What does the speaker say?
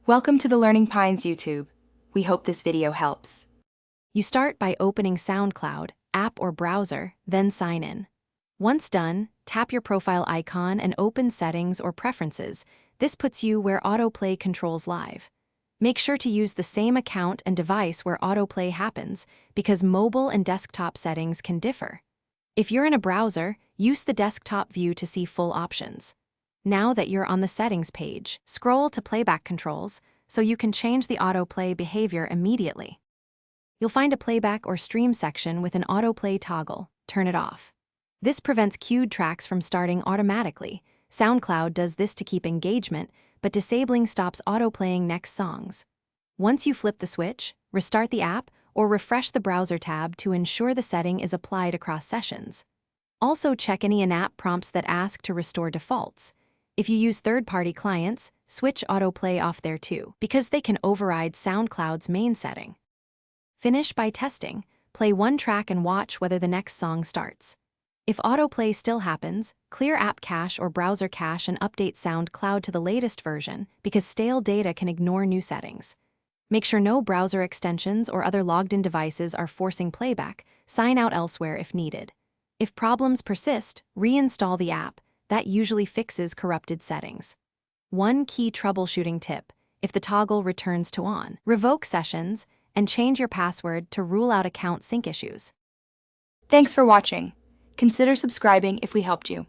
Welcome to the Learning Pines YouTube. We hope this video helps. You start by opening SoundCloud, app or browser, then sign in. Once done, tap your profile icon and open Settings or Preferences. This puts you where autoplay controls live. Make sure to use the same account and device where autoplay happens, because mobile and desktop settings can differ. If you're in a browser, use the desktop view to see full options. Now that you're on the Settings page, scroll to Playback Controls so you can change the autoplay behavior immediately. You'll find a playback or stream section with an autoplay toggle. Turn it off. This prevents queued tracks from starting automatically. SoundCloud does this to keep engagement, but disabling stops autoplaying next songs. Once you flip the switch, restart the app or refresh the browser tab to ensure the setting is applied across sessions. Also check any in-app prompts that ask to restore defaults. If you use third-party clients, switch autoplay off there too, because they can override SoundCloud's main setting. Finish by testing. Play one track and watch whether the next song starts. If autoplay still happens, clear app cache or browser cache and update SoundCloud to the latest version, because stale data can ignore new settings. Make sure no browser extensions or other logged-in devices are forcing playback. Sign out elsewhere if needed. If problems persist, reinstall the app. That usually fixes corrupted settings. One key troubleshooting tip: if the toggle returns to on, revoke sessions and change your password to rule out account sync issues. Thanks for watching. Consider subscribing if we helped you.